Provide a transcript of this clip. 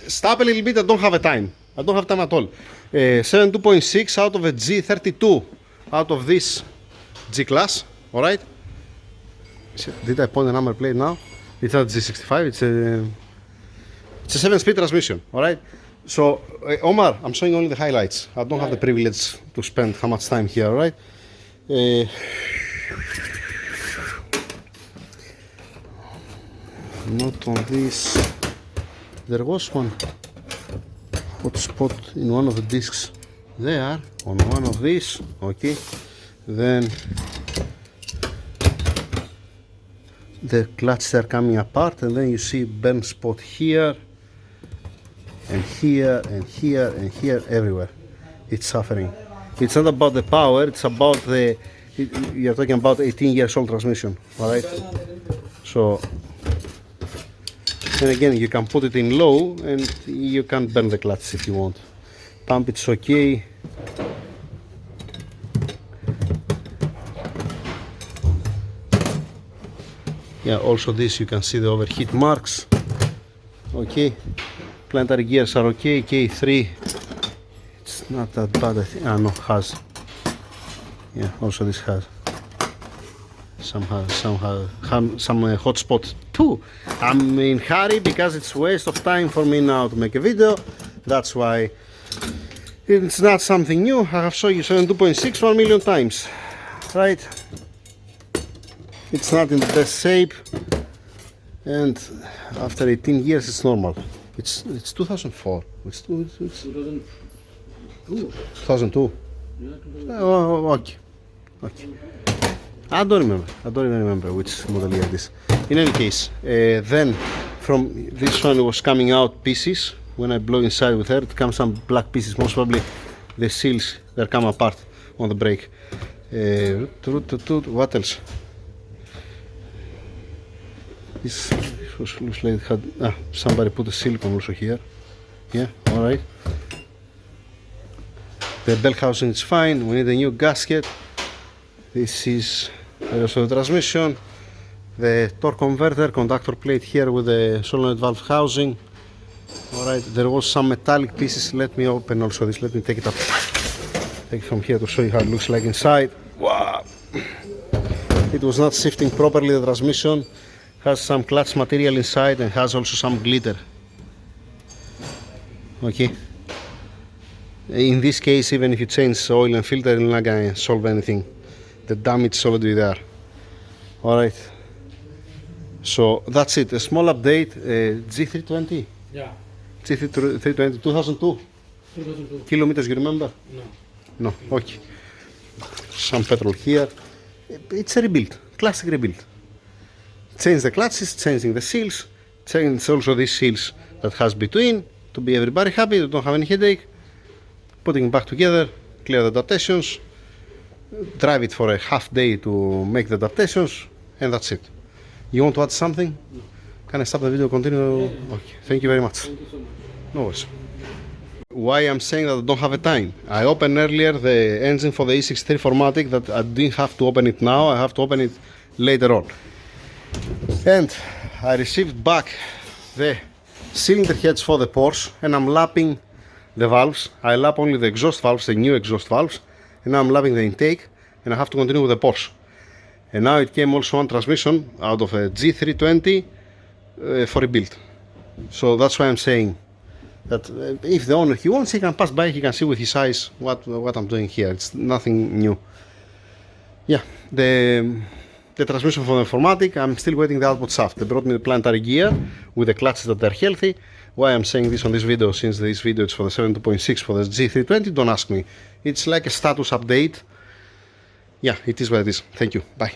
Stop a little bit, I don't have a time. I don't have time at all. 72.6 out of a G32 out of this G class, alright? Did I point the number plate now? It's not G65, it's a 7-speed transmission, alright? So, Omar, I'm showing only the highlights. I don't have the privilege to spend how much time here, alright? Not on this. There was one hot spot in one of the discs there, on one of these, okay? Then the clutches are coming apart, and then you see burn spot here and here and here and here, everywhere. It's suffering. It's not about the power, it's about the, you're talking about 18 years old transmission, alright? So, and again, you can put it in low and you can burn the clutch if you want. Pump, it's okay. Yeah, also this you can see the overheat marks. Okay, planetary gears are okay. K3, it's not that bad, I think. Ah, no, has. Yeah, also this has some hot spot too. I'm in hurry because it's a waste of time for me now to make a video. That's why it's not something new. I have shown you 72.6 1 million times, right? It's not in the best shape, and after 18 years it's normal. It's 2004. It's 2002. 2002. Oh, okay. Okay. I don't remember. I don't even remember which model year it is. In any case, then from this one was coming out pieces. When I blow inside with air, it comes some black pieces. Most probably the seals that come apart on the brake. What else? This looks like it had somebody put a silicone also here. Yeah, all right. The bell housing is fine. We need a new gasket. This is the rest of the transmission. The torque converter, conductor plate here with the solenoid valve housing. Alright, there was some metallic pieces. Let me open also this. Let me take it up. Take it from here to show you how it looks like inside. Wow! It was not shifting properly, the transmission. Has some clutch material inside and has also some glitter. Okay. In this case, even if you change oil and filter, it's not gonna solve anything. The damage is already there. Alright. So that's it. A small update. G320? Yeah. G320 2002? 2002. Kilometers, you remember? No. No, okay. Some petrol here. It's a rebuild. Classic rebuild. Change the clutches, changing the seals, change also these seals that has between to be everybody happy, you don't have any headache. Putting back together, clear the adaptations, drive it for a half day to make the adaptations, and that's it. You want to add something? No. Can I stop the video, continue? Yeah. Okay, thank you very much. Thank you so much. No worries. Why I'm saying that I don't have a time. I opened earlier the engine for the E63 Formatic that I didn't have to open it now, I have to open it later on. And I received back the cylinder heads for the Porsche, and I'm lapping the valves. I lap only the exhaust valves, the new exhaust valves, and now I'm lapping the intake, and I have to continue with the Porsche. And now it came also one transmission out of a G320 for a build. So that's why I'm saying that if the owner he wants, he can pass by, he can see with his eyes what I'm doing here. It's nothing new. Yeah, the transmission from the Formatic, I'm still waiting the outboard shaft. They brought me the planetary gear with the clutches that are healthy. Why I'm saying this on this video, since this video is for the 72.6 for the G320, don't ask me. It's like a status update. Yeah, it is what it is. Thank you. Bye.